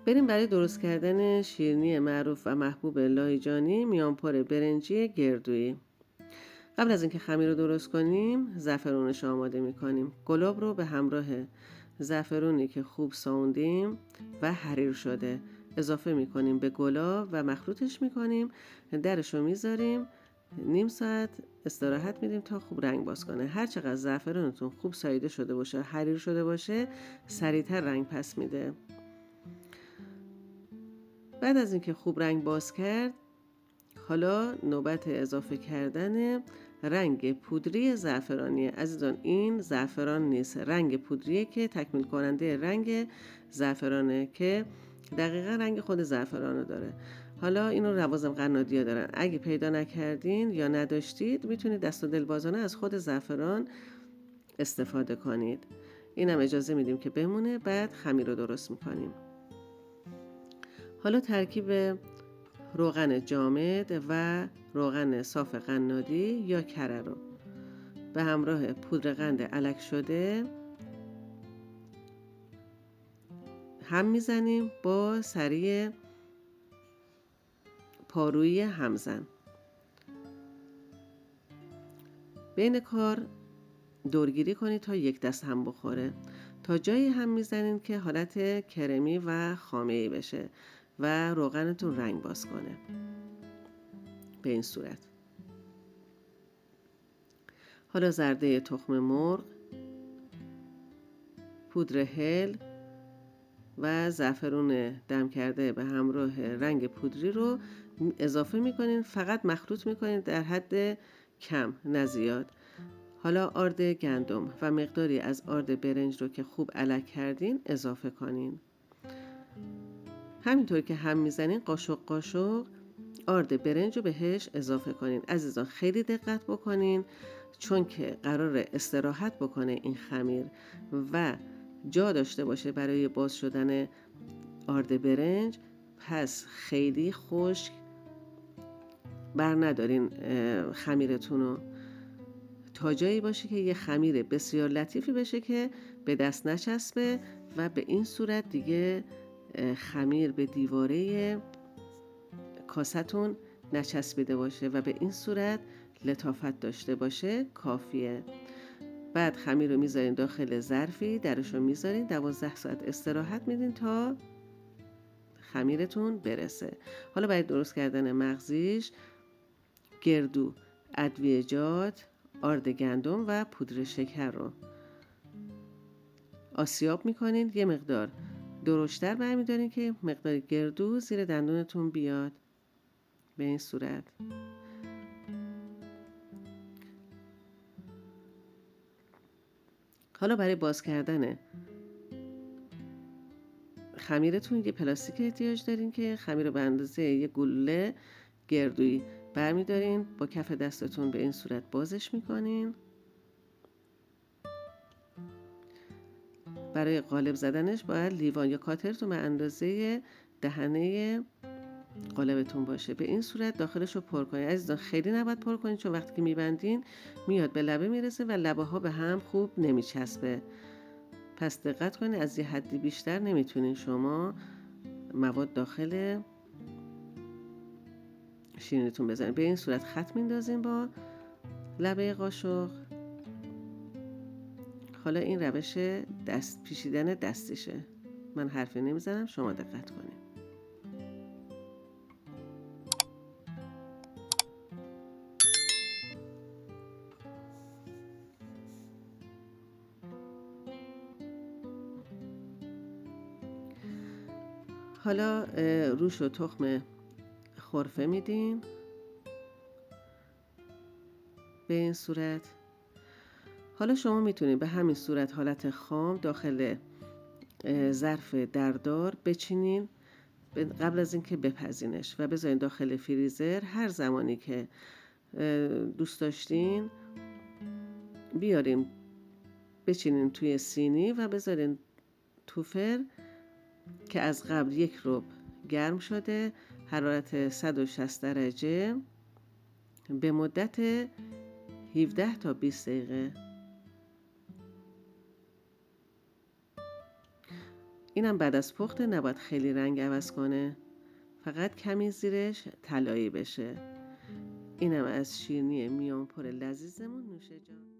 بریم برای درست کردن شیرینی معروف و محبوب لاهیجانی میانپر برنجی گردویی. قبل از اینکه خمیر رو درست کنیم زعفرونش آماده میکنیم. گلاب رو به همراه زعفرونی که خوب سوندیم و حریر شده اضافه میکنیم به گلاب و مخلوطش میکنیم. درش رو میذاریم، نیم ساعت استراحت میدیم تا خوب رنگ باز کنه. هر چقدر زعفرونتون خوب ساییده شده باشه، حریر شده باشه، سریعتر رنگ پس میده. بعد از اینکه خوب رنگ باز کرد، حالا نوبت اضافه کردن رنگ پودری زعفرانیه. عزیزان این زعفران نیست، رنگ پودریه که تکمیل کننده رنگ زعفرانه که دقیقا رنگ خود زعفرانو داره. حالا اینو روازم قنادی‌ها دارن، اگه پیدا نکردین یا نداشتید میتونید دست و دلبازانه از خود زعفران استفاده کنید. اینم اجازه میدیم که بمونه، بعد خمیر رو درست میکنیم. حالا ترکیب روغن جامد و روغن صاف قنادی یا کره رو به همراه پودر قند الک شده هم میزنیم با سری پارویی همزن. بین کار دورگیری کنید تا یک دست هم بخوره. تا جایی هم میزنید که حالت کرمی و خامه‌ای بشه و روغنتون رنگ باز کنه. به این صورت. حالا زرده تخم مرغ، پودر هل و زعفرون دم کرده به همراه رنگ پودری رو اضافه میکنین. فقط مخلوط میکنین در حد کم نه زیاد. حالا آرد گندم و مقداری از آرد برنج رو که خوب الک کردین اضافه کنین. همینطور که هم میزنین قاشق قاشق آرد برنج رو بهش اضافه کنین. عزیزان خیلی دقت بکنین چون که قرار استراحت بکنه این خمیر و جا داشته باشه برای باز شدن آرد برنج، پس خیلی خشک بر ندارین خمیرتون رو. تا جایی باشه که یه خمیر بسیار لطیفی بشه که به دست نچسبه و به این صورت دیگه خمیر به دیواره کاستون نچسبیده باشه و به این صورت لطافت داشته باشه کافیه. بعد خمیر رو میذارین داخل ظرفی، درش رو میذارین 12 ساعت استراحت میدین تا خمیرتون برسه. حالا برای درست کردن مغزیش گردو، ادویه‌جات، آرد گندم و پودر شکر رو آسیاب میکنین. یه مقدار درشتر برمیدارین که مقدار گردو زیر دندونتون بیاد. به این صورت. حالا برای باز کردن خمیرتون یه پلاستیک احتیاج دارین که خمیر رو به اندازه یه گلوله گردویی برمیدارین، با کف دستتون به این صورت بازش میکنین. برای قالب زدنش باید لیوان یا کاترتون به اندازه دهنه قالبتون باشه. به این صورت داخلش رو پر کنین. عزیزان خیلی نباید پر کنین چون وقتی که میبندین میاد به لبه میرسه و لبه ها به هم خوب نمیچسبه. پس دقت کنین از یه حدی بیشتر نمیتونین شما مواد داخل شیرینیتون بزنین. به این صورت خط میندازین با لبه قاشق. حالا این روش دست پیچیدن دستیشه، من حرفی نمیزنم، شما دقت کنین. حالا روش و تخم خرفه میدین به این صورت. حالا شما میتونید به همین صورت حالت خام داخل ظرف دردار بچینین قبل از اینکه بپزینش و بذارین داخل فریزر. هر زمانی که دوست داشتین بیارین بچینین توی سینی و بذارین تو فرن که از قبل 1 ربع گرم شده، حرارت 160 درجه به مدت 17 تا 20 دقیقه. اینم بعد از پخت نباید خیلی رنگ عوض کنه، فقط کمی زیرش طلایی بشه. اینم از شیرینی میان پر لذیذمون. نوش جان.